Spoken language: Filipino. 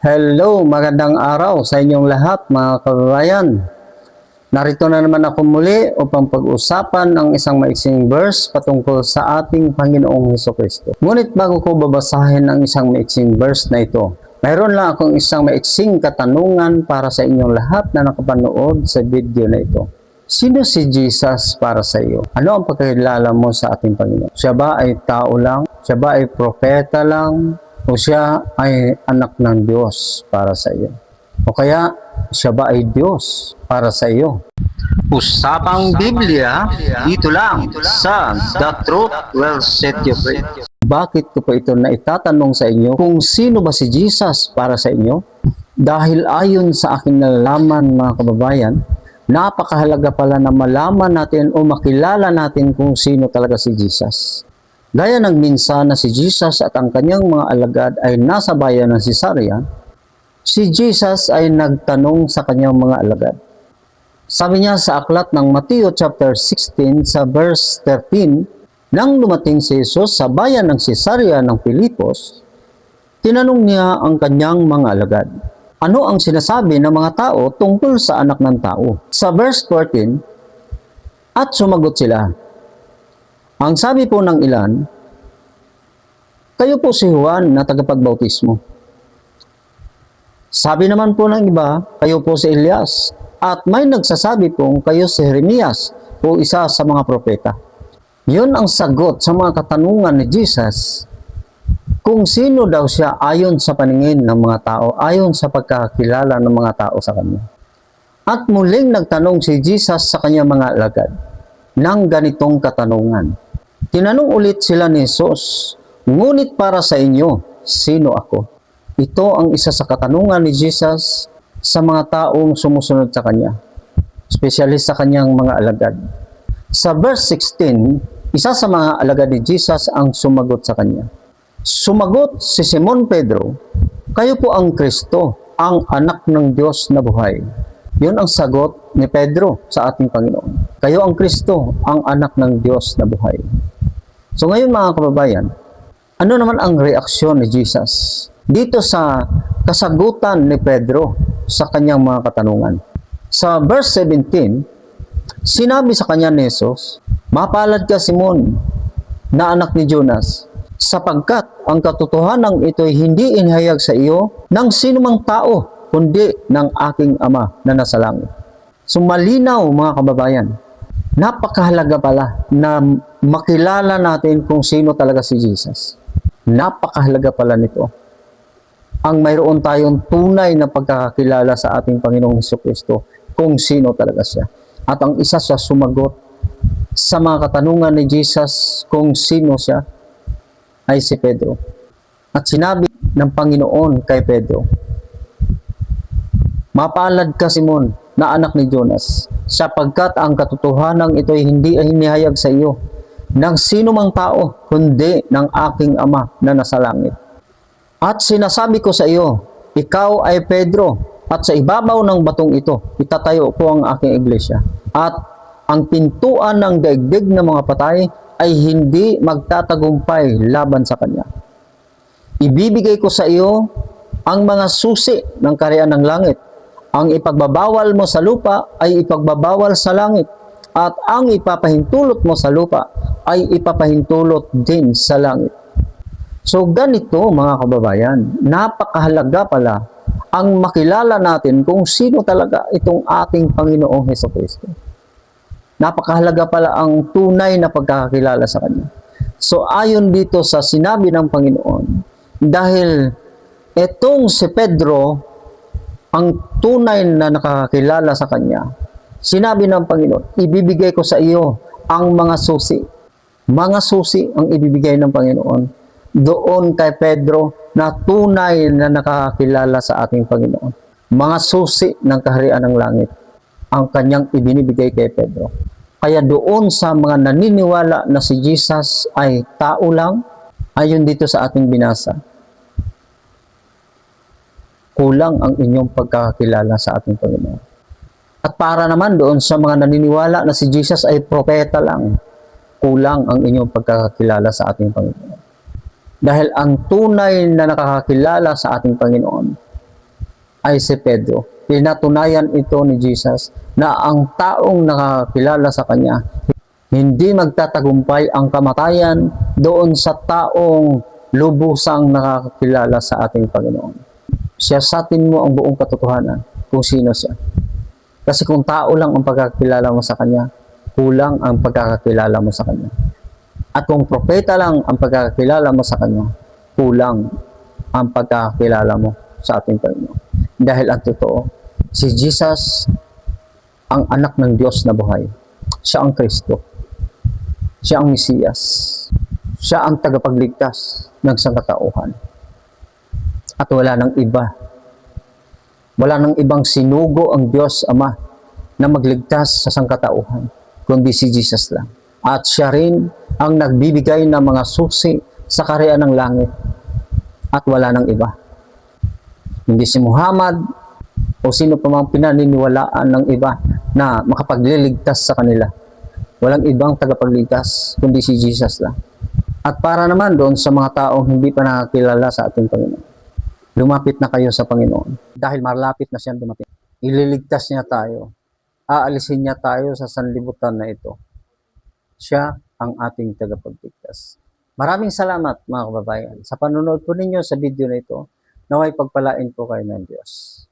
Hello, magandang araw sa inyong lahat mga kababayan. Narito na naman ako muli upang pag-usapan ang isang maiksing verse patungkol sa ating Panginoong Hesukristo. Ngunit bago ko babasahin ang isang maiksing verse na ito, mayroon lang akong isang maiksing katanungan para sa inyong lahat na nakapanood sa video na ito. Sino si Jesus para sa iyo? Ano ang pagkakilala mo sa ating Panginoon? Siya ba ay tao lang? Siya ba ay propeta lang? O siya ay anak ng Diyos para sa iyo? O kaya siya ba ay Diyos para sa iyo? Usapang Biblia, dito lang sa The Truth Will Set You Free. Bakit ko pa ito na itatanong sa inyo kung sino ba si Jesus para sa inyo? Dahil ayon sa aking nalalaman mga kababayan, napakahalaga pala na malaman natin o makilala natin kung sino talaga si Jesus. Gaya ng minsana si Jesus at ang kanyang mga alagad ay nasa bayan ng Cesarea, si Jesus ay nagtanong sa kanyang mga alagad. Sabi niya sa aklat ng Mateo chapter 16 sa verse 13, nang dumating si Jesus sa bayan ng Cesarea ng Filipos, tinanong niya ang kanyang mga alagad, ano ang sinasabi ng mga tao tungkol sa anak ng tao? Sa verse 14, at sumagot sila, ang sabi po ng ilan, kayo po si Juan na tagapagbautismo. Sabi naman po ng iba, kayo po si Elias. At may nagsasabi pong kayo si Jeremias o isa sa mga propeta. Yun ang sagot sa mga katanungan ni Jesus kung sino daw siya ayon sa paningin ng mga tao, ayon sa pagkakilala ng mga tao sa kanya. At muling nagtanong si Jesus sa kanyang mga alagad ng ganitong katanungan. Tinanong ulit sila ni Jesus, ngunit para sa inyo, sino ako? Ito ang isa sa katanungan ni Jesus sa mga taong sumusunod sa kanya, especially sa kanyang mga alagad. Sa verse 16, isa sa mga alagad ni Jesus ang sumagot sa kanya. Sumagot si Simon Pedro, kayo po ang Kristo, ang anak ng Diyos na buhay. Yun ang sagot ni Pedro sa ating Panginoon. Kayo ang Kristo, ang anak ng Diyos na buhay. So ngayon mga kababayan, ano naman ang reaksyon ni Jesus dito sa kasagutan ni Pedro sa kanyang mga katanungan? Sa verse 17, sinabi sa kanya ni Jesus, mapalad ka Simon, na anak ni Jonas, sapagkat ang katotohanan ito'y hindi inihayag sa iyo ng sinumang tao, kundi ng aking Ama na nasa langit. So malinaw mga kababayan, napakahalaga pala na makilala natin kung sino talaga si Jesus. Napakahalaga pala nito. Ang mayroon tayong tunay na pagkakakilala sa ating Panginoong Hesukristo kung sino talaga siya. At ang isa sa sumagot sa mga katanungan ni Jesus kung sino siya ay si Pedro. At sinabi ng Panginoon kay Pedro, mapalad ka Simon, na anak ni Jonas, sapagkat ang katotohanan ito'y hindi hinihayag sa iyo ng sino mang tao, kundi ng aking Ama na nasa langit. At sinasabi ko sa iyo, ikaw ay Pedro, at sa ibabaw ng batong ito, itatayo ko ang aking iglesia. At ang pintuan ng daigdig ng mga patay ay hindi magtatagumpay laban sa kanya. Ibibigay ko sa iyo ang mga susi ng kaharian ng langit. Ang ipagbabawal mo sa lupa ay ipagbabawal sa langit, at ang ipapahintulot mo sa lupa ay ipapahintulot din sa langit. So ganito mga kababayan, napakahalaga pala ang makilala natin kung sino talaga itong ating Panginoong Hesukristo. Napakahalaga pala ang tunay na pagkakakilala sa Kanya. So ayon dito sa sinabi ng Panginoon, dahil itong si Pedro ang tunay na nakakakilala sa Kanya, sinabi ng Panginoon, ibibigay ko sa iyo ang mga susi. Mga susi ang ibibigay ng Panginoon doon kay Pedro na tunay na nakakakilala sa ating Panginoon. Mga susi ng kaharian ng langit ang kanyang ibinibigay kay Pedro. Kaya doon sa mga naniniwala na si Jesus ay tao lang, ayon dito sa ating binasa, kulang ang inyong pagkakakilala sa ating Panginoon. At para naman doon sa mga naniniwala na si Jesus ay propeta lang, kulang ang inyong pagkakakilala sa ating Panginoon. Dahil ang tunay na nakakakilala sa ating Panginoon ay si Pedro. Pinatunayan ito ni Jesus na ang taong nakakilala sa kanya, hindi magtatagumpay ang kamatayan doon sa taong lubusang nakakilala sa ating Panginoon. Siya sa atin mo ang buong katotohanan kung sino siya. Kasi kung tao lang ang pagkakilala mo sa kanya, kulang ang pagkakakilala mo sa kanya. At kung propeta lang ang pagkakakilala mo sa kanya, kulang ang pagkakakilala mo sa ating Panginoon. Dahil ang totoo, si Jesus ang anak ng Diyos na buhay. Siya ang Kristo. Siya ang Mesiyas. Siya ang tagapagligtas ng sangkatauhan. At wala nang iba. Wala nang ibang sinugo ang Diyos Ama na magligtas sa sangkatauhan, kundi si Jesus lang. At siya rin ang nagbibigay ng mga susi sa kaharian ng langit. At wala nang iba. Hindi si Muhammad o sino pa mang pinaniniwalaan ng iba na makapagliligtas sa kanila. Walang ibang tagapagligtas, kundi si Jesus lang. At para naman doon sa mga taong hindi pa nakakilala sa ating Panginoon, lumapit na kayo sa Panginoon. Dahil malapit na siyang dumating. Ililigtas niya tayo. Aalisin niya tayo sa sanlibutan na ito. Siya ang ating tagapagligtas. Maraming salamat mga kababayan sa panonood po ninyo sa video na ito. Naway pagpalain po kayo ng Diyos.